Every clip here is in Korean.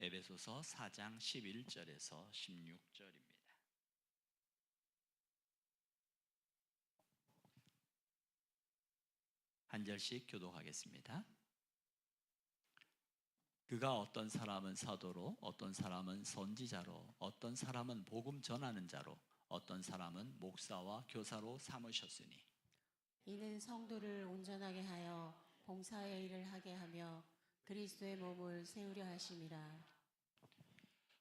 에베소서 4장 11절에서 16절입니다. 한 절씩 교독하겠습니다. 그가 어떤 사람은 사도로, 어떤 사람은 선지자로, 어떤 사람은 복음 전하는 자로, 어떤 사람은 목사와 교사로 삼으셨으니 이는 성도를 온전하게 하여 봉사의 일을 하게 하며 그리스도의 몸을 세우려 하심이라.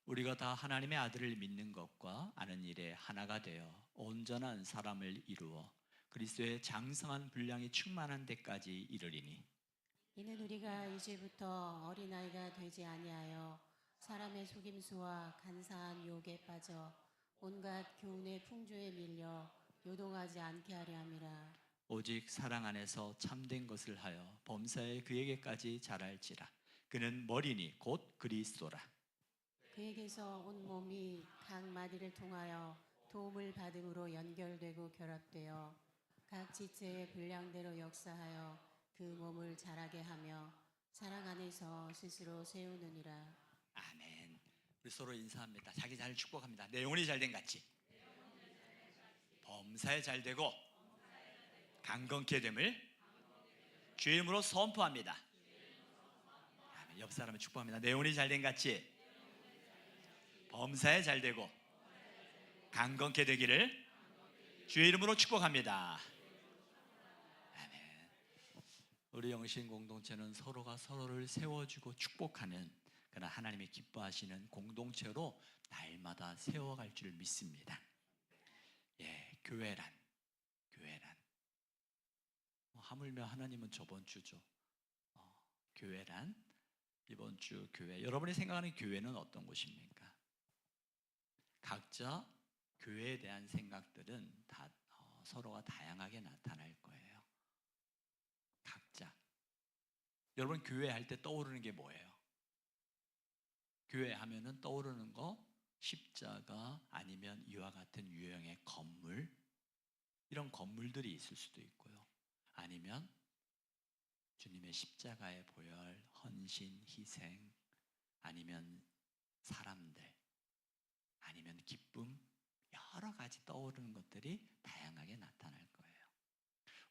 우리가 다 하나님의 아들을 믿는 것과 아는 일에 하나가 되어 온전한 사람을 이루어 그리스도의 장성한 분량이 충만한 데까지 이르리니 이는 우리가 이제부터 어린아이가 되지 아니하여 사람의 속임수와 간사한 유혹에 빠져 온갖 교훈의 풍조에 밀려 요동하지 않게 하려 함이라. 오직 사랑 안에서 참된 것을 하여 범사에 그에게까지 자랄지라. 그는 머리니 곧 그리스도라. 그에게서 온 몸이 각 마디를 통하여 도움을 받음으로 연결되고 결합되어 각 지체의 분량대로 역사하여 그 몸을 자라게 하며 사랑 안에서 스스로 세우느니라. 아멘. 우리 서로 인사합니다. 자기 자를 축복합니다. 내 영혼이 잘된 같이 범사에 잘되고 강건케 됨을 주의 이름으로 선포합니다. 아멘. 옆 사람을 축복합니다. 내 영혼이 잘된 같이 범사에 잘되고 강건케 되기를 주의 이름으로 축복합니다. 아멘. 우리 영신 공동체는 서로가 서로를 세워주고 축복하는 그러나 하나님이 기뻐하시는 공동체로 날마다 세워갈 줄 믿습니다. 교회란 하물며 하나님은 저번 주죠. 교회란 이번 주 교회. 여러분이 생각하는 교회는 어떤 곳입니까? 각자 교회에 대한 생각들은 다 서로가 다양하게 나타날 거예요. 각자. 여러분 교회 할 때 떠오르는 게 뭐예요? 교회 하면은 떠오르는 거 십자가 아니면 이와 같은 유형의 건물, 이런 건물들이 있을 수도 있고요. 아니면 주님의 십자가의 보혈, 헌신, 희생, 아니면 사람들, 아니면 기쁨, 여러 가지 떠오르는 것들이 다양하게 나타날 거예요.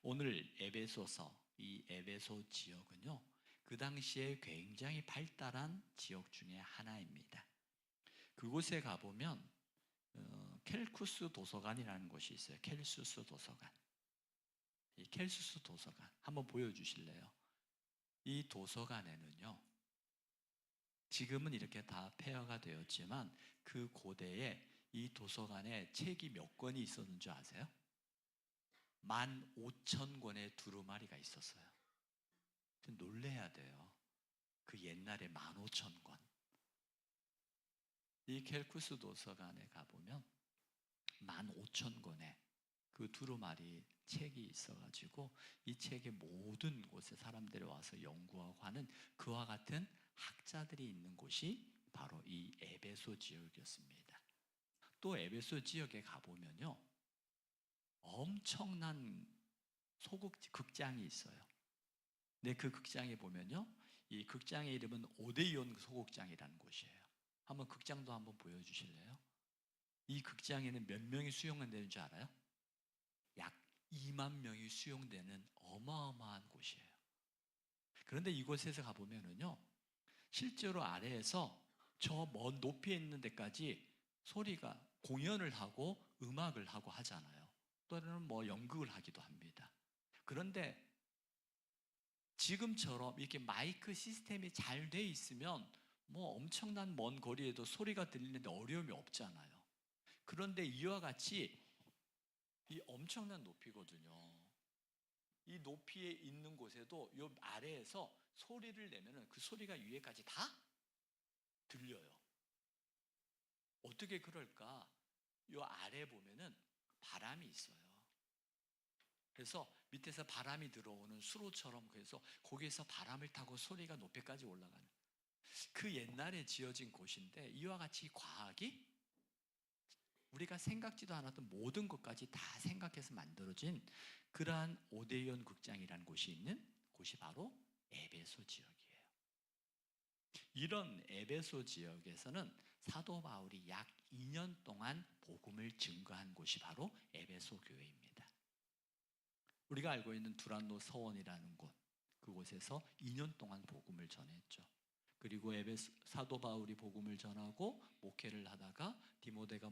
오늘 에베소서, 이 에베소 지역은요, 그 당시에 굉장히 발달한 지역 중에 하나입니다. 그곳에 가보면 켈쿠스 도서관이라는 곳이 있어요. 켈수스 도서관. 이 켈수스 도서관 한번 보여주실래요? 이 도서관에는요, 지금은 이렇게 다 폐허가 되었지만 그 고대에 이 도서관에 책이 몇 권이 있었는 줄 아세요? 15,000권의 두루마리가 있었어요. 놀래야 돼요. 그 옛날에 15,000권. 이 켈쿠스 도서관에 가보면 15,000권의 그 두루마리 책이 있어가지고 이 책의 모든 곳에 사람들이 와서 연구하고 하는 그와 같은 학자들이 있는 곳이 바로 이 에베소 지역이었습니다. 또 에베소 지역에 가보면요, 엄청난 극장이 있어요. 근데 그 극장에 보면요, 이 극장의 이름은 오데이온 소극장이라는 곳이에요. 한번 극장도 한번 보여주실래요? 이 극장에는 몇 명이 수용되는 줄 알아요? 약 2만 명이 수용되는 어마어마한 곳이에요. 그런데 이곳에서 가보면은요, 실제로 아래에서 저 먼 높이에 있는 데까지 소리가 공연을 하고 음악을 하고 하잖아요. 또는 뭐 연극을 하기도 합니다. 그런데 지금처럼 이렇게 마이크 시스템이 잘 돼 있으면 뭐 엄청난 먼 거리에도 소리가 들리는데 어려움이 없잖아요. 그런데 이와 같이 이 엄청난 높이거든요. 이 높이에 있는 곳에도 이 아래에서 소리를 내면 그 소리가 위에까지 다 들려요. 어떻게 그럴까? 이 아래 보면은 바람이 있어요. 그래서 밑에서 바람이 들어오는 수로처럼, 그래서 거기에서 바람을 타고 소리가 높이까지 올라가는, 그 옛날에 지어진 곳인데 이와 같이 과학이 우리가 생각지도 않았던 모든 것까지 다 생각해서 만들어진 그러한 오데이온 극장이라는 곳이 있는 곳이 바로 에베소 지역이에요. 이런 에베소 지역에서는 사도 바울이 약 2년 동안 복음을 증거한 곳이 바로 에베소 교회입니다. 우리가 알고 있는 두란노 서원이라는 곳, 그곳에서 2년 동안 복음을 전했죠. 그리고 에베소 사도 바울이 복음을 전하고 목회를 하다가 디모데가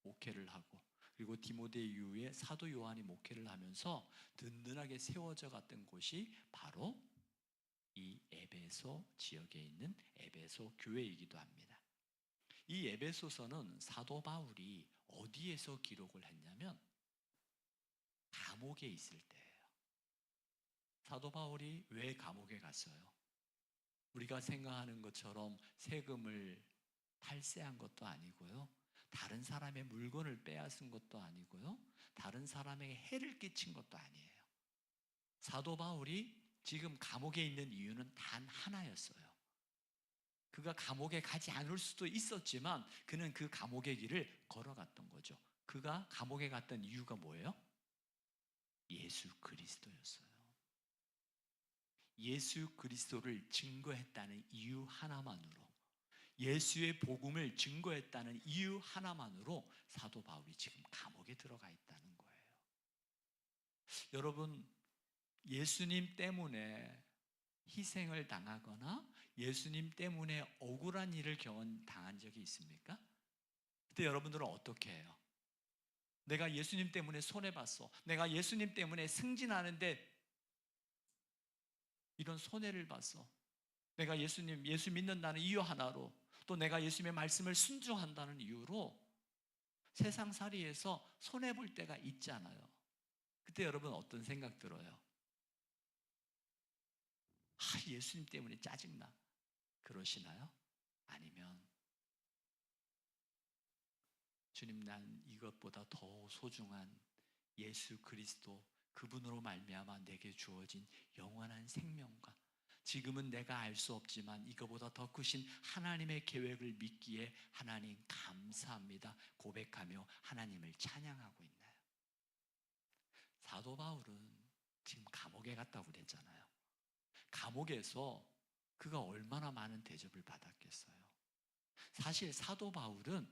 목회를 하고, 그리고 디모데 이후에 사도 요한이 목회를 하면서 든든하게 세워져 갔던 곳이 바로 이 에베소 지역에 있는 에베소 교회이기도 합니다. 이 에베소서는 사도 바울이 어디에서 기록을 했냐면 감옥에 있을 때예요. 사도 바울이 왜 감옥에 갔어요? 우리가 생각하는 것처럼 세금을 탈세한 것도 아니고요, 다른 사람의 물건을 빼앗은 것도 아니고요, 다른 사람에게 해를 끼친 것도 아니에요. 사도 바울이 지금 감옥에 있는 이유는 단 하나였어요. 그가 감옥에 가지 않을 수도 있었지만 그는 그 감옥의 길을 걸어갔던 거죠. 그가 감옥에 갔던 이유가 뭐예요? 예수 그리스도였어요. 예수 그리스도를 증거했다는 이유 하나만으로, 예수의 복음을 증거했다는 이유 하나만으로 사도 바울이 지금 감옥에 들어가 있다는 거예요. 여러분, 예수님 때문에 희생을 당하거나 예수님 때문에 억울한 일을 당한 적이 있습니까? 그때 여러분들은 어떻게 해요? 내가 예수님 때문에 손해봤어, 내가 예수님 때문에 승진하는데 이런 손해를 봤어, 내가 예수 믿는다는 이유 하나로, 또 내가 예수님의 말씀을 순종한다는 이유로 세상살이에서 손해볼 때가 있잖아요. 그때 여러분 어떤 생각 들어요? 예수님 때문에 짜증나, 그러시나요? 아니면 주님, 난 이것보다 더 소중한 예수 그리스도, 그분으로 말미암아 내게 주어진 영원한 생명과 지금은 내가 알 수 없지만 이거보다 더 크신 하나님의 계획을 믿기에 하나님 감사합니다 고백하며 하나님을 찬양하고 있나요? 사도 바울은 지금 감옥에 갔다고 그랬잖아요. 감옥에서 그가 얼마나 많은 대접을 받았겠어요. 사실 사도 바울은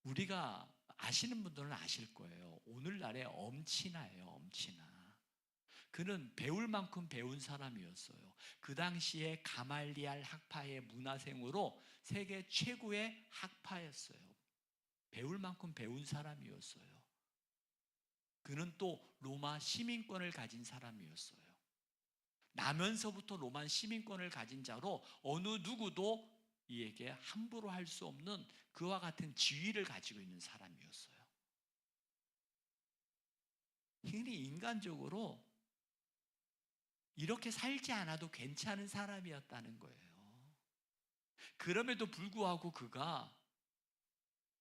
우리가 아시는 분들은 아실 거예요. 오늘날의 엄친아예요, 엄친아. 그는 배울 만큼 배운 사람이었어요. 그 당시에 가말리알 학파의 문화생으로 세계 최고의 학파였어요. 배울 만큼 배운 사람이었어요. 그는 또 로마 시민권을 가진 사람이었어요. 나면서부터 로마 시민권을 가진 자로 어느 누구도 이에게 함부로 할 수 없는 그와 같은 지위를 가지고 있는 사람이었어요. 흔히 인간적으로 이렇게 살지 않아도 괜찮은 사람이었다는 거예요. 그럼에도 불구하고 그가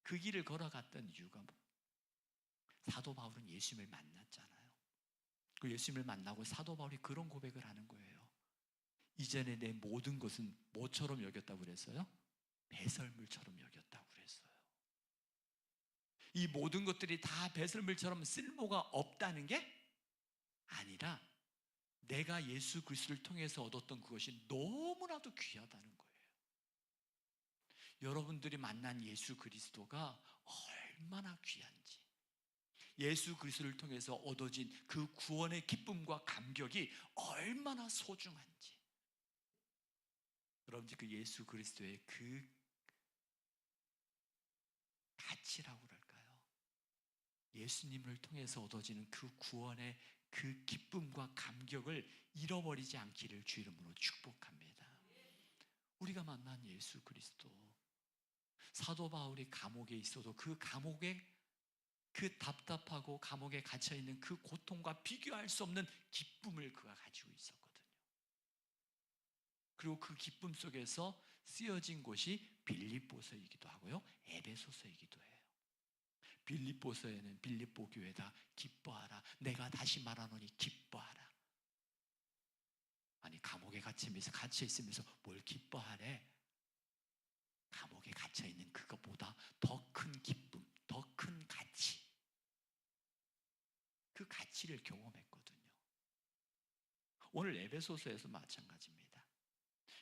그 길을 걸어갔던 이유가 사도 바울은 예수님을 만났잖아요. 그 예수님을 만나고 사도 바울이 그런 고백을 하는 거예요. 이전에 내 모든 것은 뭐처럼 여겼다고 그랬어요? 배설물처럼 여겼다고 그랬어요. 이 모든 것들이 다 배설물처럼 쓸모가 없다는 게 아니라 내가 예수 그리스도를 통해서 얻었던 그것이 너무나도 귀하다는 거예요. 여러분들이 만난 예수 그리스도가 얼마나 귀한지, 예수 그리스도를 통해서 얻어진 그 구원의 기쁨과 감격이 얼마나 소중한지, 여러분들 그 예수 그리스도의 그 가치라고 그럴까요? 예수님을 통해서 얻어지는 그 구원의 그 기쁨과 감격을 잃어버리지 않기를 주 이름으로 축복합니다. 우리가 만난 예수 그리스도, 사도 바울이 감옥에 있어도 그 감옥에 그 답답하고 감옥에 갇혀있는 그 고통과 비교할 수 없는 기쁨을 그가 가지고 있었거든요. 그리고 그 기쁨 속에서 쓰여진 곳이 빌립보서이기도 하고요, 에베소서이기도 해요. 빌립보서에는 빌립보 교회다 기뻐하라, 내가 다시 말하노니 기뻐하라. 아니, 감옥에 갇혀있으면서 뭘 기뻐하래? 감옥에 갇혀있는 그것보다 더 큰 기쁨, 더 큰 가치, 그 가치를 경험했거든요. 오늘 에베소서에서 마찬가지입니다.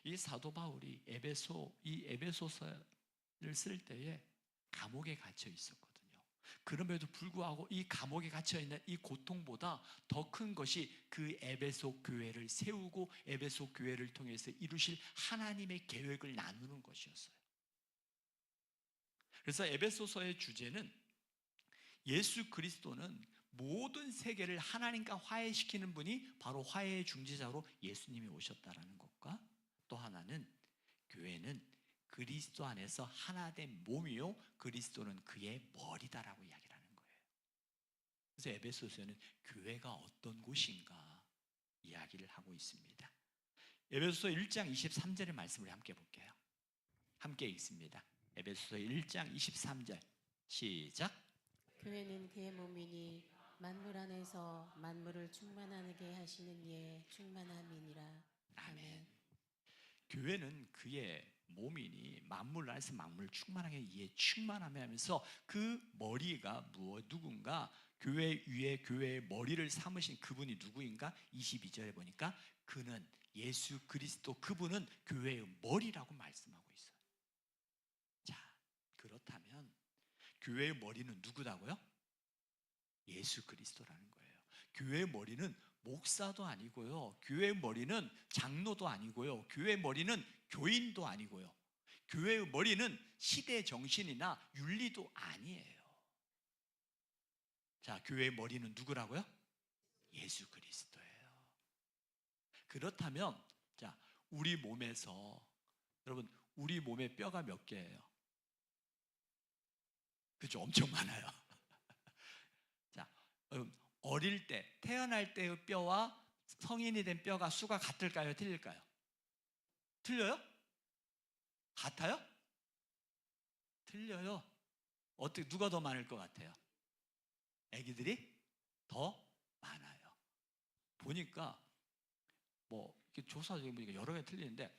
이 사도 바울이 이 에베소서를 쓸 때에 감옥에 갇혀 있었거든요. 그럼에도 불구하고 이 감옥에 갇혀 있는 이 고통보다 더 큰 것이 그 에베소 교회를 세우고 에베소 교회를 통해서 이루실 하나님의 계획을 나누는 것이었어요. 그래서 에베소서의 주제는 예수 그리스도는 모든 세계를 하나님과 화해시키는 분이 바로 화해의 중재자로 예수님이 오셨다라는 것과, 또 하나는 교회는 그리스도 안에서 하나된 몸이요 그리스도는 그의 머리다라고 이야기를 하는 거예요. 그래서 에베소서에는 교회가 어떤 곳인가 이야기를 하고 있습니다. 에베소서 1장 23절의 말씀을 함께 볼게요. 함께 읽습니다. 에베소서 1장 23절 시작. 교회는 그의 몸이니 만물 안에서 만물을 충만하게 하시는 이의 충만함이니라. 아멘. 교회는 그의 몸이니 만물 안에서 만물을 충만하게 이에 충만하며 하면서 그 머리가 누군가 교회 위에 교회의 머리를 삼으신 그분이 누구인가? 22절에 보니까 그는 예수 그리스도, 그분은 교회의 머리라고 말씀하고 있어요. 자, 그렇다면 교회의 머리는 누구다고요? 예수 그리스도라는 거예요. 교회의 머리는 목사도 아니고요, 교회의 머리는 장로도 아니고요, 교회의 머리는 교인도 아니고요, 교회의 머리는 시대 정신이나 윤리도 아니에요. 자, 교회의 머리는 누구라고요? 예수 그리스도예요. 그렇다면 자, 우리 몸에서, 여러분 우리 몸에 뼈가 몇 개예요? 그죠? 엄청 많아요. 자, 여러분 어릴 때, 태어날 때의 뼈와 성인이 된 뼈가 수가 같을까요? 틀릴까요? 틀려요? 같아요? 틀려요. 어떻게, 누가 더 많을 것 같아요? 애기들이 더 많아요. 보니까 뭐 이렇게 조사적으로 보니까 여러 개 틀리는데,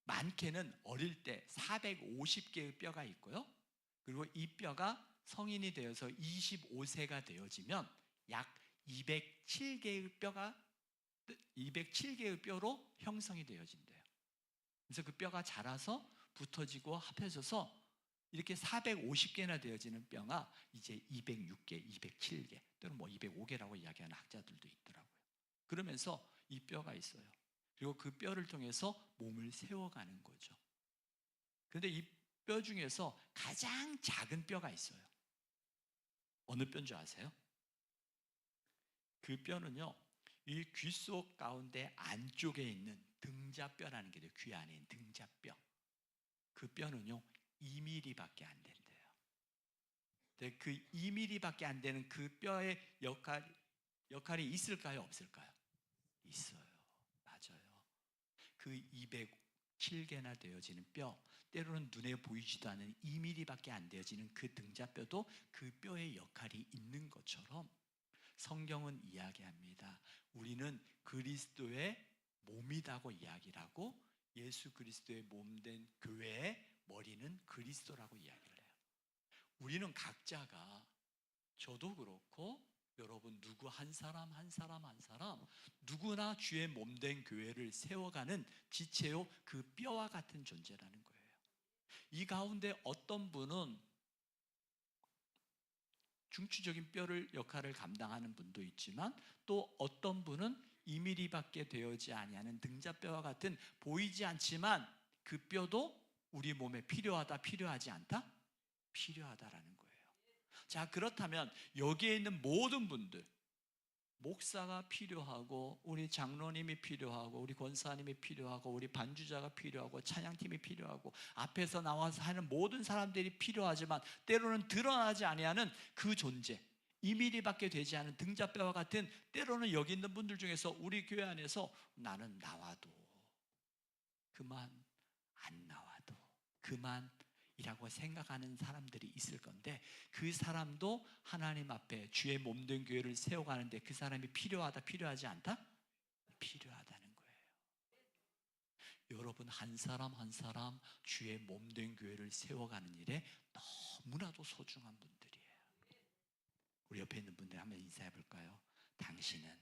많게는 어릴 때 450개의 뼈가 있고요, 그리고 이 뼈가 성인이 되어서 25세가 되어지면 약 207개의 뼈로 형성이 되어진대요. 그래서 그 뼈가 자라서 붙어지고 합해져서 이렇게 450개나 되어지는 뼈가 이제 206개, 207개, 또는 뭐 205개라고 이야기하는 학자들도 있더라고요. 그러면서 이 뼈가 있어요. 그리고 그 뼈를 통해서 몸을 세워가는 거죠. 그런데 이 뼈 중에서 가장 작은 뼈가 있어요. 어느 뼈인 줄 아세요? 그 뼈는요, 이 귀 속 가운데 안쪽에 있는 등자뼈라는 게 돼요. 귀 안에 있는 등자뼈. 그 뼈는요 2mm밖에 안 된대요. 근데 그 2mm밖에 안 되는 그 뼈의 역할이 있을까요? 없을까요? 있어요. 맞아요. 그 207개나 되어지는 뼈, 때로는 눈에 보이지도 않는 2mm밖에 안 되어지는 그 등자뼈도 그 뼈의 역할이 있는 것처럼 성경은 이야기합니다. 우리는 그리스도의 몸이라고 이야기를 하고, 예수 그리스도의 몸된 교회의 머리는 그리스도라고 이야기를 해요. 우리는 각자가, 저도 그렇고 여러분 누구 한 사람 누구나 주의 몸된 교회를 세워가는 지체요 그 뼈와 같은 존재라는 거예요. 이 가운데 어떤 분은 중추적인 뼈를 역할을 감당하는 분도 있지만, 또 어떤 분은 2mm밖에 되어지 아니하는 등자뼈와 같은 보이지 않지만 그 뼈도 우리 몸에 필요하다, 필요하지 않다? 필요하다라는 거예요. 자, 그렇다면 여기에 있는 모든 분들, 목사가 필요하고, 우리 장로님이 필요하고, 우리 권사님이 필요하고, 우리 반주자가 필요하고, 찬양팀이 필요하고, 앞에서 나와서 하는 모든 사람들이 필요하지만 때로는 드러나지 아니하는 그 존재, 2mm밖에 되지 않은 등자뼈와 같은, 때로는 여기 있는 분들 중에서 우리 교회 안에서 나는 나와도 그만, 안 나와도 그만 이라고 생각하는 사람들이 있을 건데, 그 사람도 하나님 앞에 주의 몸된 교회를 세워가는데 그 사람이 필요하다, 필요하지 않다? 필요하다는 거예요. 여러분 한 사람 한 사람 주의 몸된 교회를 세워가는 일에 너무나도 소중한 분들이에요. 우리 옆에 있는 분들 한번 인사해 볼까요? 당신은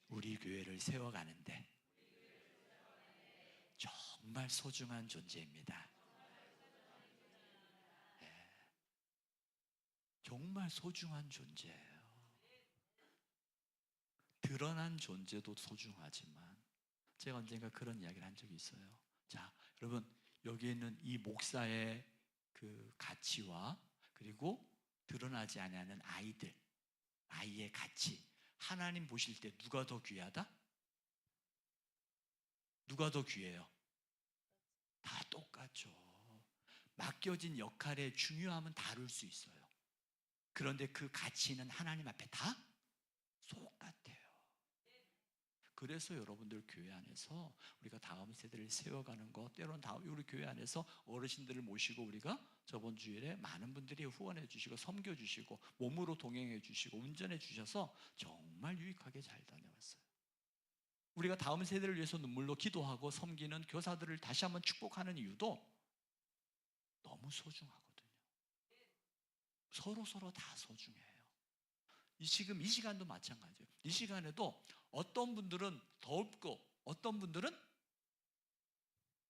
우리 교회를 세워가는데 정말 소중한 존재입니다. 정말 소중한 존재예요. 드러난 존재도 소중하지만 제가 언젠가 그런 이야기를 한 적이 있어요. 자, 여러분, 여기 있는 이 목사의 그 가치와 그리고 드러나지 아니하는 아이의 가치, 하나님 보실 때 누가 더 귀하다? 누가 더 귀해요? 다 똑같죠. 맡겨진 역할의 중요함은 다를 수 있어요. 그런데 그 가치는 하나님 앞에 다 똑같아요. 그래서 여러분들 교회 안에서 우리가 다음 세대를 세워가는 것, 때로는 우리 교회 안에서 어르신들을 모시고 우리가 저번 주일에 많은 분들이 후원해 주시고 섬겨 주시고 몸으로 동행해 주시고 운전해 주셔서 정말 유익하게 잘 다녀왔어요. 우리가 다음 세대를 위해서 눈물로 기도하고 섬기는 교사들을 다시 한번 축복하는 이유도 너무 소중하거든요. 서로 다 소중해요. 지금 이 시간도 마찬가지예요. 이 시간에도 어떤 분들은 덥고 어떤 분들은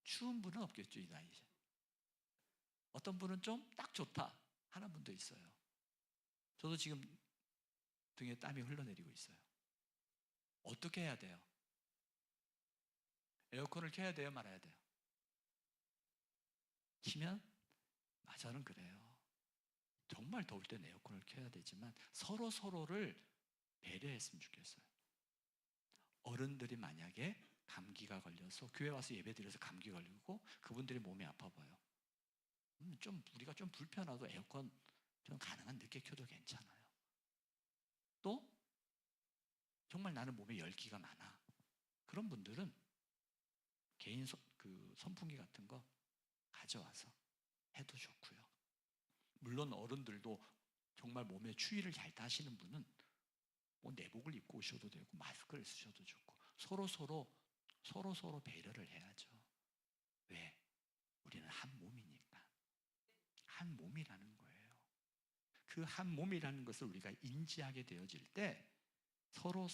추운 분은 없겠죠, 이 나이에. 어떤 분은 좀 딱 좋다 하는 분도 있어요. 저도 지금 등에 땀이 흘러내리고 있어요. 어떻게 해야 돼요? 에어컨을 켜야 돼요, 말아야 돼요? 키면? 저는 그래요. 정말 더울 땐 에어컨을 켜야 되지만 서로를 배려했으면 좋겠어요. 어른들이 만약에 감기가 걸려서 교회 와서 예배드려서 감기 걸리고 그분들이 몸이 아파 보여. 우리가 좀 불편하도 에어컨 좀 가능한 늦게 켜도 괜찮아요. 또 정말 나는 몸에 열기가 많아. 그런 분들은 개인 선풍기 같은 거 가져와서 해도 좋고요. 물론 어른들도 정말 몸에 추위를 잘 타시는 분은 뭐 내복을 입고 오셔도 되고 마스크를 쓰셔도 좋고 서로 배려를 해야죠. 왜? 우리는 한 몸이니까. 한 몸이라는 거예요. 그 한 몸이라는 것을 우리가 인지하게 되어질 때 서로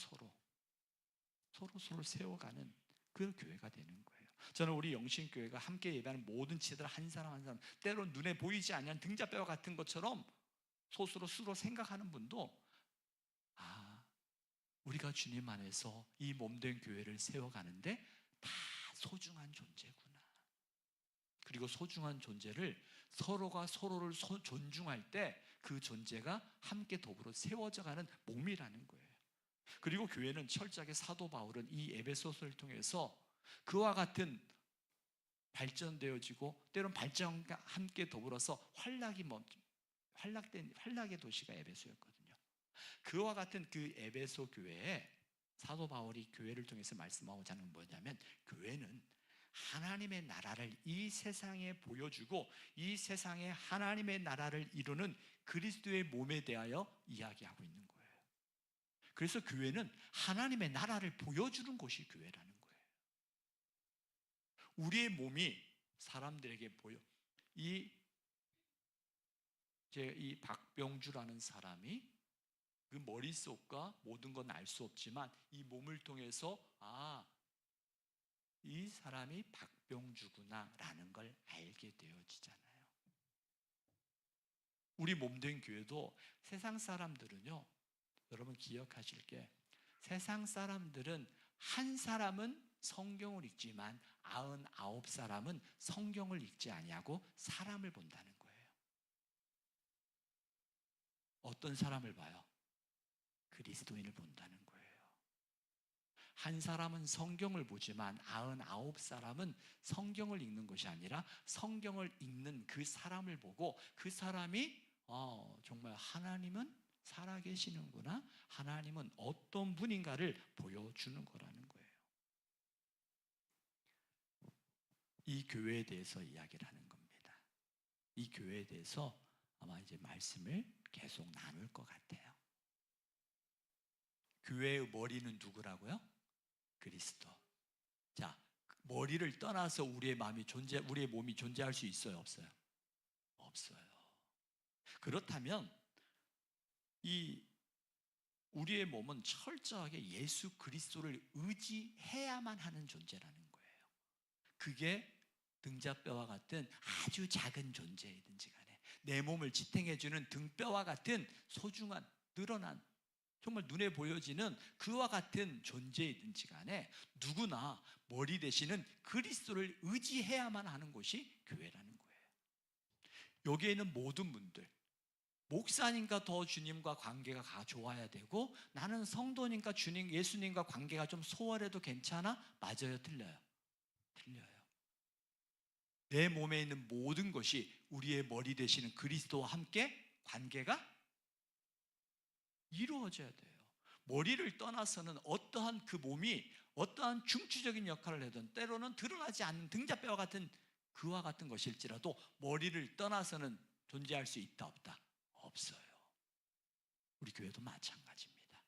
세워가는 그 교회가 되는 거예요. 저는 우리 영신교회가 함께 예배하는 모든 지들 한 사람 한 사람, 때론 눈에 보이지 않는 등잔뼈 같은 것처럼 스스로 생각하는 분도 우리가 주님 안에서 이 몸된 교회를 세워가는데 다 소중한 존재구나. 그리고 소중한 존재를 서로가 서로를 존중할 때 그 존재가 함께 더불어 세워져가는 몸이라는 거예요. 그리고 교회는 철저하게 사도 바울은 이 에베소서를 통해서 그와 같은 발전되어지고 때론 발전과 함께 더불어서 활락의 도시가 에베소였거든요. 그와 같은 그 에베소 교회에 사도 바울이 교회를 통해서 말씀하고자 하는 건 뭐냐면 교회는 하나님의 나라를 이 세상에 보여주고 이 세상에 하나님의 나라를 이루는 그리스도의 몸에 대하여 이야기하고 있는 거예요. 그래서 교회는 하나님의 나라를 보여주는 곳이 교회라는 거예요. 우리의 몸이 사람들에게 보여. 이 박병주라는 사람이 그 머릿속과 모든 건 알 수 없지만 이 몸을 통해서 이 사람이 박병주구나 라는 걸 알게 되어지잖아요. 우리 몸된 교회도 세상 사람들은요, 여러분 기억하실 게 세상 사람들은 한 사람은 성경을 읽지만 99사람은 성경을 읽지 아니하고 사람을 본다는 거예요. 어떤 사람을 봐요? 그리스도인을 본다는 거예요. 한 사람은 성경을 보지만 99사람은 성경을 읽는 것이 아니라 성경을 읽는 그 사람을 보고 그 사람이 정말 하나님은 살아계시는구나, 하나님은 어떤 분인가를 보여주는 거라는 거예요. 이 교회에 대해서 이야기를 하는 겁니다. 이 교회에 대해서 아마 이제 말씀을 계속 나눌 것 같아요. 교회의 머리는 누구라고요? 그리스도. 자, 머리를 떠나서 우리의 몸이 존재할 수 있어요, 없어요? 없어요. 그렇다면 우리의 몸은 철저하게 예수 그리스도를 의지해야만 하는 존재라는 거예요. 그게 등잔뼈와 같은 아주 작은 존재이든지 간에 내 몸을 지탱해주는 등뼈와 같은 소중한 늘어난 정말 눈에 보여지는 그와 같은 존재이든지 간에 누구나 머리 되시는 그리스도를 의지해야만 하는 곳이 교회라는 거예요. 여기에 있는 모든 분들, 목사님과 더 주님과 관계가 좋아야 되고 나는 성도님과 주님, 예수님과 관계가 좀 소홀해도 괜찮아? 맞아요, 틀려요? 틀려요. 내 몸에 있는 모든 것이 우리의 머리 되시는 그리스도와 함께 관계가 이루어져야 돼요. 머리를 떠나서는 어떠한 그 몸이 어떠한 중추적인 역할을 하든 때로는 드러나지 않는 등잔뼈와 같은 그와 같은 것일지라도 머리를 떠나서는 존재할 수 있다 없다? 없어요. 우리 교회도 마찬가지입니다.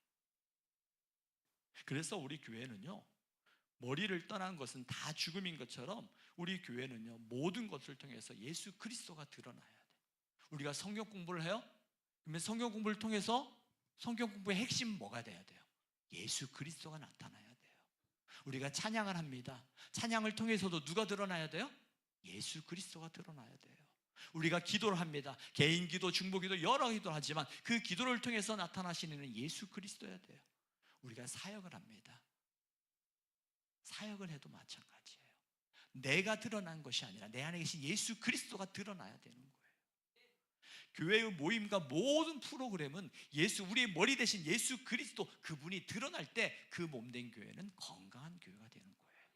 그래서 우리 교회는요, 머리를 떠난 것은 다 죽음인 것처럼 우리 교회는요, 모든 것을 통해서 예수 그리스도가 드러나야 돼요. 우리가 성경 공부를 해요? 그러면 성경 공부를 통해서 성경 공부의 핵심은 뭐가 돼야 돼요? 예수 그리스도가 나타나야 돼요. 우리가 찬양을 합니다. 찬양을 통해서도 누가 드러나야 돼요? 예수 그리스도가 드러나야 돼요. 우리가 기도를 합니다. 개인 기도, 중보 기도, 여러 기도를 하지만 그 기도를 통해서 나타나시는 예수 그리스도여야 돼요. 우리가 사역을 합니다. 사역을 해도 마찬가지예요. 내가 드러난 것이 아니라 내 안에 계신 예수 그리스도가 드러나야 되는 거예요. 교회의 모임과 모든 프로그램은 우리의 머리 대신 예수 그리스도 그분이 드러날 때 그 몸된 교회는 건강한 교회가 되는 거예요.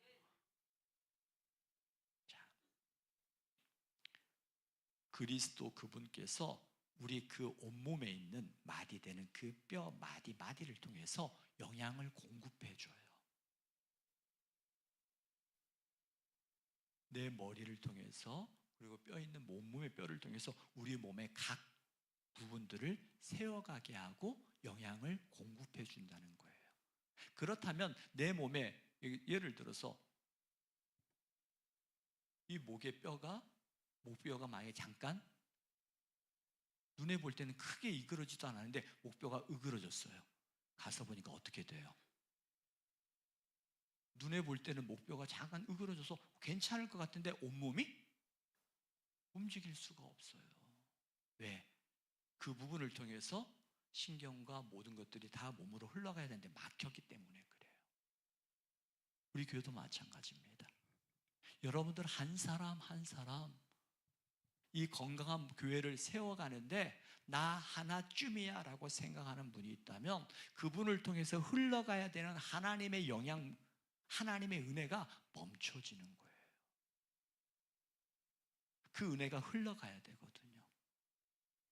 자, 그리스도 그분께서 우리 그 온몸에 있는 마디 되는 그 뼈 마디를 통해서 영양을 공급해 줘요. 내 머리를 통해서 그리고 뼈 있는 온몸의 뼈를 통해서 우리 몸의 각 부분들을 세워가게 하고 영양을 공급해 준다는 거예요. 그렇다면 내 몸에 예를 들어서 이 목뼈가 만약에 잠깐 눈에 볼 때는 크게 이그러지도 않았는데 목뼈가 으그러졌어요. 가서 보니까 어떻게 돼요? 눈에 볼 때는 목뼈가 잠깐 으그러져서 괜찮을 것 같은데 온몸이 움직일 수가 없어요. 왜? 그 부분을 통해서 신경과 모든 것들이 다 몸으로 흘러가야 되는데 막혔기 때문에 그래요. 우리 교회도 마찬가지입니다. 여러분들 한 사람 한 사람 이 건강한 교회를 세워가는데 나 하나쯤이야 라고 생각하는 분이 있다면 그분을 통해서 흘러가야 되는 하나님의 영향, 하나님의 은혜가 멈춰지는 거예요. 그 은혜가 흘러가야 되거든요.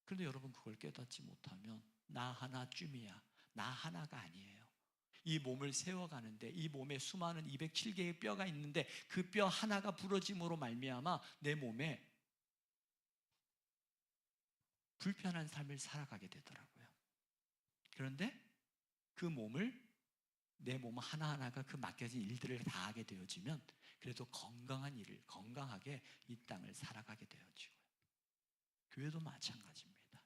그런데 여러분 그걸 깨닫지 못하면 나 하나쯤이야, 나 하나가 아니에요. 이 몸을 세워가는데 이 몸에 수많은 207개의 뼈가 있는데 그 뼈 하나가 부러짐으로 말미암아 내 몸에 불편한 삶을 살아가게 되더라고요. 그런데 그 몸을 내 몸 하나하나가 그 맡겨진 일들을 다 하게 되어지면 그래도 건강한 일을 건강하게 이 땅을 살아가게 되어지고요. 교회도 마찬가지입니다.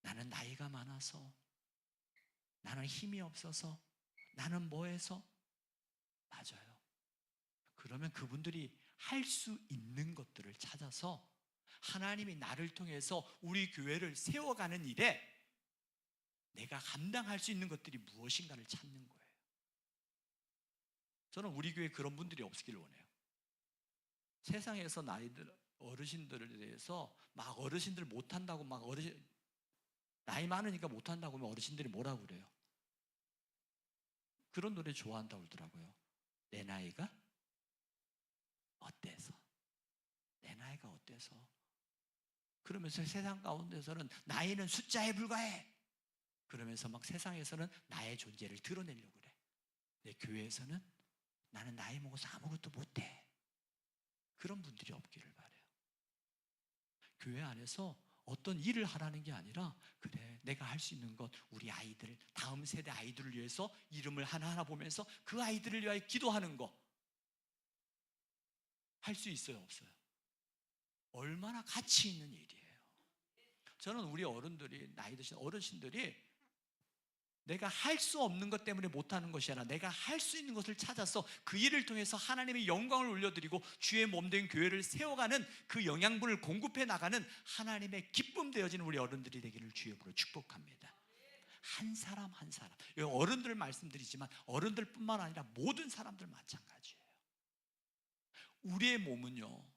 나는 나이가 많아서, 나는 힘이 없어서, 나는 뭐해서, 맞아요. 그러면 그분들이 할 수 있는 것들을 찾아서 하나님이 나를 통해서 우리 교회를 세워가는 일에 내가 감당할 수 있는 것들이 무엇인가를 찾는 거예요. 저는 우리 교회에 그런 분들이 없기를 원해요. 세상에서 어르신들에 대해서 막 어르신들 못한다고 막 나이 많으니까 못한다고 하면 어르신들이 뭐라고 그래요? 그런 노래 좋아한다고 그러더라고요. 내 나이가 어때서? 내 나이가 어때서? 그러면서 세상 가운데서는 나이는 숫자에 불과해. 그러면서 막 세상에서는 나의 존재를 드러내려고 그래. 내 교회에서는 나는 나이 먹어서 아무것도 못해. 그런 분들이 없기를 바라요. 교회 안에서 어떤 일을 하라는 게 아니라 그래 내가 할 수 있는 것 우리 아이들 다음 세대 아이들을 위해서 이름을 하나하나 보면서 그 아이들을 위하여 기도하는 거 할 수 있어요 없어요? 얼마나 가치 있는 일이에요. 저는 우리 어른들이 나이 드신 어르신들이 내가 할 수 없는 것 때문에 못하는 것이 아니라 내가 할 수 있는 것을 찾아서 그 일을 통해서 하나님의 영광을 올려드리고 주의 몸된 교회를 세워가는 그 영양분을 공급해 나가는 하나님의 기쁨 되어지는 우리 어른들이 되기를 주의 이름으로 축복합니다. 한 사람 한 사람, 어른들 말씀드리지만 어른들뿐만 아니라 모든 사람들 마찬가지예요. 우리의 몸은요,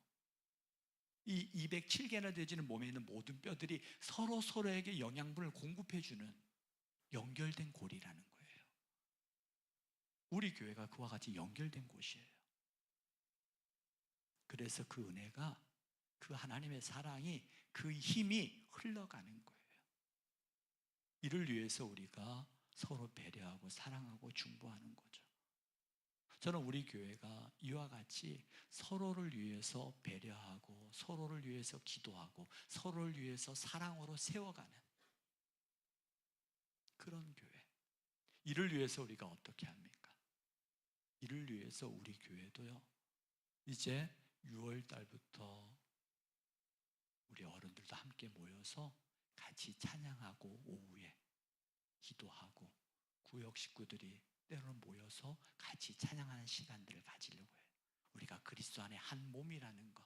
이 207개나 되어지는 몸에 있는 모든 뼈들이 서로 서로에게 영양분을 공급해주는 연결된 고리라는 거예요. 우리 교회가 그와 같이 연결된 곳이에요. 그래서 그 은혜가, 그 하나님의 사랑이, 그 힘이 흘러가는 거예요. 이를 위해서 우리가 서로 배려하고 사랑하고 중보하는 거죠. 저는 우리 교회가 이와 같이 서로를 위해서 배려하고 서로를 위해서 기도하고 서로를 위해서 사랑으로 세워가는 그런 교회. 이를 위해서 우리가 어떻게 합니까? 이를 위해서 우리 교회도요, 이제 6월 달부터 우리 어른들도 함께 모여서 같이 찬양하고 오후에 기도하고 구역 식구들이 때로는 모여서 같이 찬양하는 시간들을 가지려고 해요. 우리가 그리스도 안에 한 몸이라는 것.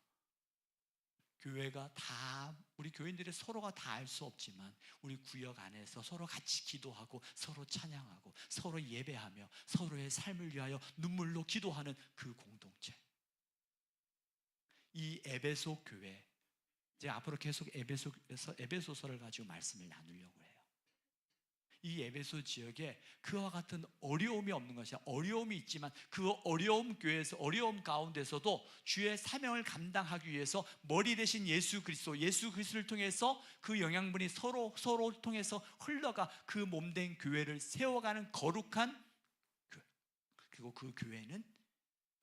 교회가 다, 우리 교인들이 서로가 다 알 수 없지만 우리 구역 안에서 서로 같이 기도하고 서로 찬양하고 서로 예배하며 서로의 삶을 위하여 눈물로 기도하는 그 공동체. 이 에베소 교회, 이제 앞으로 계속 에베소에서 에베소서를 가지고 말씀을 나누려고 해요. 이 에베소 지역에 그와 같은 어려움이 없는 것이 아니라 어려움이 있지만 그 어려움 교회에서, 어려움 가운데서도 주의 사명을 감당하기 위해서 머리 대신 예수 그리스도를 통해서 그 영양분이 서로 통해서 흘러가 그 몸된 교회를 세워가는 거룩한 교회. 그리고 그 교회는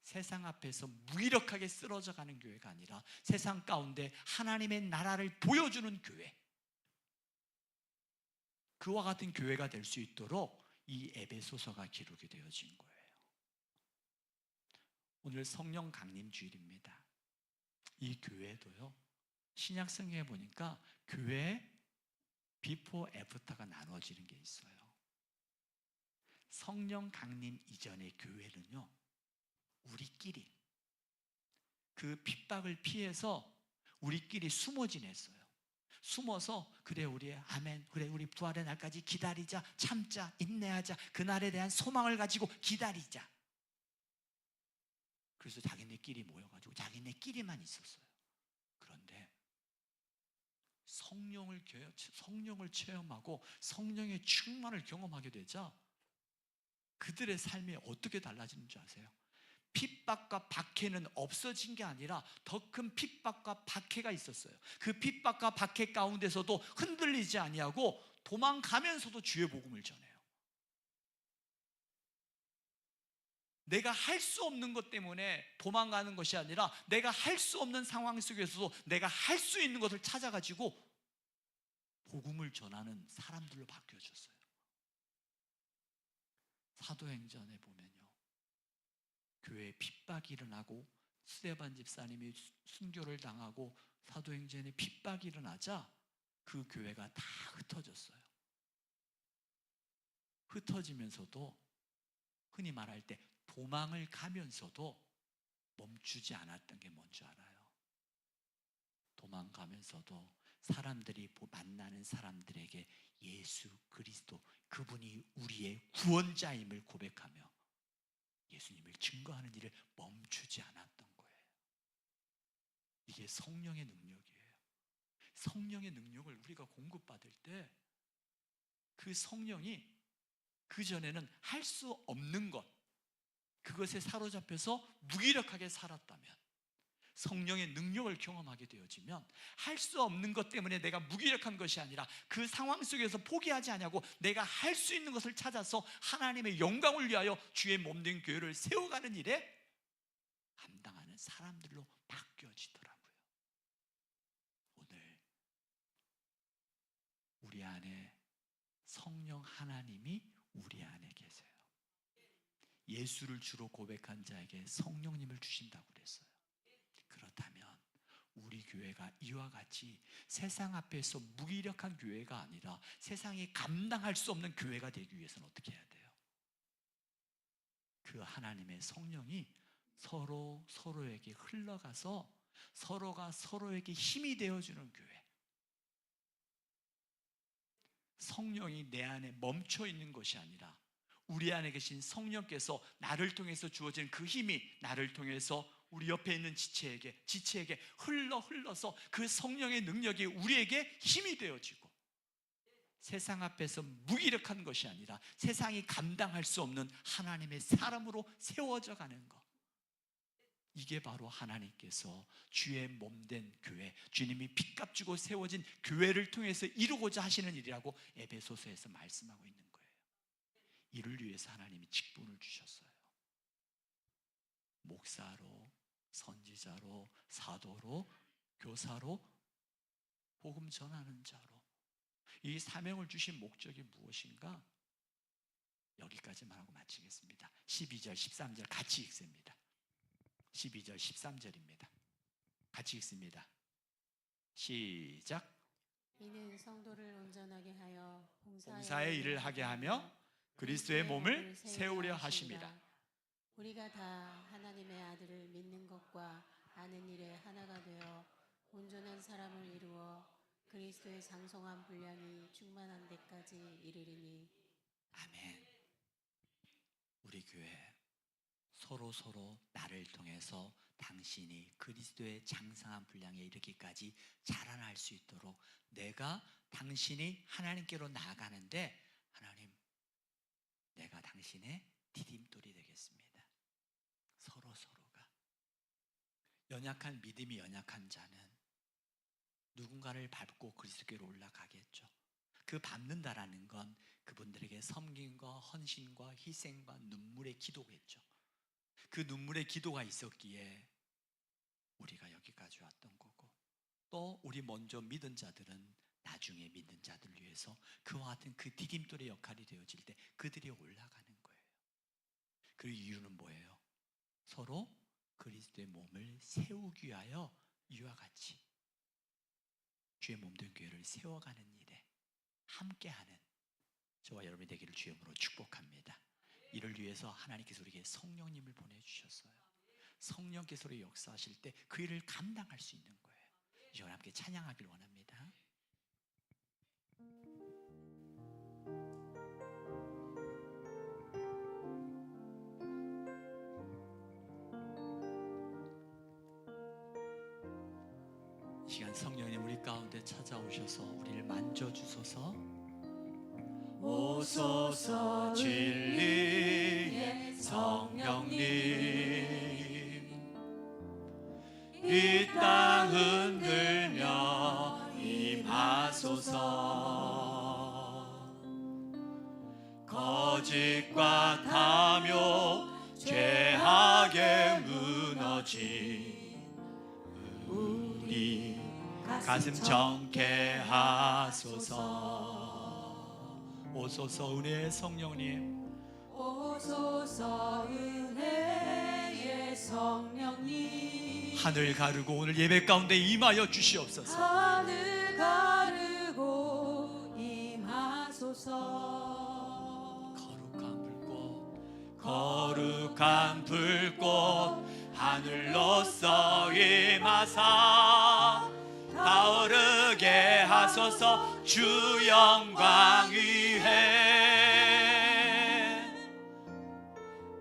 세상 앞에서 무기력하게 쓰러져가는 교회가 아니라 세상 가운데 하나님의 나라를 보여주는 교회, 그와 같은 교회가 될 수 있도록 이 에베소서가 기록이 되어진 거예요. 오늘 성령 강림 주일입니다. 이 교회도요, 신약 성경에 보니까 교회 비포 애프터가 나눠지는 게 있어요. 성령 강림 이전의 교회는요, 우리끼리 그 핍박을 피해서 우리끼리 숨어 지냈어요. 숨어서 그래 우리 아멘, 그래 우리 부활의 날까지 기다리자, 참자, 인내하자, 그날에 대한 소망을 가지고 기다리자. 그래서 자기네끼리 모여가지고 자기네끼리만 있었어요. 그런데 성령을 체험하고 성령의 충만을 경험하게 되자 그들의 삶이 어떻게 달라지는 줄 아세요? 핍박과 박해는 없어진 게 아니라 더 큰 핍박과 박해가 있었어요. 그 핍박과 박해 가운데서도 흔들리지 아니하고 도망가면서도 주의 복음을 전해요. 내가 할 수 없는 것 때문에 도망가는 것이 아니라 내가 할 수 없는 상황 속에서도 내가 할 수 있는 것을 찾아가지고 복음을 전하는 사람들로 바뀌어졌어요. 사도행전에 보면요, 교회에 핍박이 일어나고 스데반 집사님이 순교를 당하고 사도행전에 핍박이 일어나자 그 교회가 다 흩어졌어요. 흩어지면서도 흔히 말할 때 도망을 가면서도 멈추지 않았던 게 뭔지 알아요? 도망가면서도 사람들이 만나는 사람들에게 예수 그리스도, 그분이 우리의 구원자임을 고백하며 예수님을 증거하는 일을 멈추지 않았던 거예요. 이게 성령의 능력이에요. 성령의 능력을 우리가 공급받을 때 그 성령이 그전에는 할 수 없는 것, 그것에 사로잡혀서 무기력하게 살았다면 성령의 능력을 경험하게 되어지면 할 수 없는 것 때문에 내가 무기력한 것이 아니라 그 상황 속에서 포기하지 않냐고 내가 할 수 있는 것을 찾아서 하나님의 영광을 위하여 주의 몸된 교회를 세워가는 일에 감당하는 사람들로 바뀌어지더라고요. 오늘 우리 안에 성령 하나님이 우리 안에 계세요. 예수를 주로 고백한 자에게 성령님을 주신다고 그랬어요. 그렇다면 우리 교회가 이와 같이 세상 앞에서 무기력한 교회가 아니라 세상이 감당할 수 없는 교회가 되기 위해서는 어떻게 해야 돼요? 그 하나님의 성령이 서로에게 흘러가서 서로가 서로에게 힘이 되어주는 교회. 성령이 내 안에 멈춰 있는 것이 아니라 우리 안에 계신 성령께서 나를 통해서 주어진 그 힘이 나를 통해서 우리 옆에 있는 지체에게 흘러서 그 성령의 능력이 우리에게 힘이 되어지고 세상 앞에서 무기력한 것이 아니라 세상이 감당할 수 없는 하나님의 사람으로 세워져 가는 것. 이게 바로 하나님께서 주의 몸된 교회, 주님이 핏값 주고 세워진 교회를 통해서 이루고자 하시는 일이라고 에베소서에서 말씀하고 있는 거예요. 이를 위해서 하나님이 직분을 주셨어요. 목사로, 선지자로, 사도로, 교사로, 복음 전하는 자로. 이 사명을 주신 목적이 무엇인가? 여기까지만 하고 마치겠습니다. 12절, 13절 같이 읽습니다. 12절, 13절입니다. 같이 읽습니다. 시작. 이는 성도를 온전하게 하여 봉사의 일을 하게 하며 그리스도의 몸을 세우려 하심이라. 우리가 다 하나님의 아들을 믿는 것과 아는 일에 하나가 되어 온전한 사람을 이루어 그리스도의 장성한 분량이 충만한 데까지 이르리니. 아멘. 우리 교회 서로 나를 통해서 당신이 그리스도의 장성한 분량에 이르기까지 자라날 수 있도록 당신이 하나님께로 나아가는데 하나님, 내가 당신의 디딤돌이 되겠습니다. 서로가 연약한 믿음이 연약한 자는 누군가를 밟고 그리스도께로 올라가겠죠. 그 밟는다라는 건 그분들에게 섬김과 헌신과 희생과 눈물의 기도겠죠. 그 눈물의 기도가 있었기에 우리가 여기까지 왔던 거고, 또 우리 먼저 믿은 자들은 나중에 믿는 자들을 위해서 그와 같은 그 디딤돌의 역할이 되어질 때 그들이 올라가는 거예요. 그 이유는 뭐예요? 서로 그리스도의 몸을 세우기 위하여 이와 같이 주의 몸된 교회를 세워가는 일에 함께하는 저와 여러분이 되기를 주의 이름으로 축복합니다. 이를 위해서 하나님께서 우리에게 성령님을 보내주셨어요. 성령께서 우리 역사하실 때 그 일을 감당할 수 있는 거예요. 이 시간에 함께 찬양하길 원합니다. 이 시간 성령님 우리 가운데 찾아오셔서 우리를 만져주소서. 오소서 진리의 성령님, 이 땅 흔들며 임하소서. 거짓과 탐욕 죄악에 무너진 우리 가슴 정케 하소서. 오소서 은혜의 성령님, 오소서 은혜의 성령님, 하늘 가르고 오늘 예배 가운데 임하여 주시옵소서. 하늘 가르고 임하소서. 거룩한 불꽃 하늘로서 임하사 타오르게 하소서. 주 영광 위에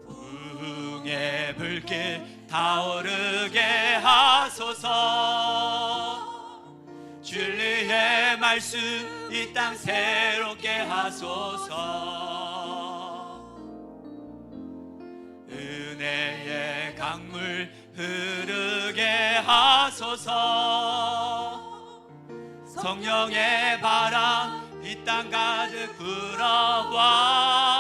부흥의 불길 타오르게 하소서. 진리의 말씀 이 땅 새롭게 하소서. 은혜의 강물 흐르게 하소서. 성령의 바람 이 땅 가득 불어와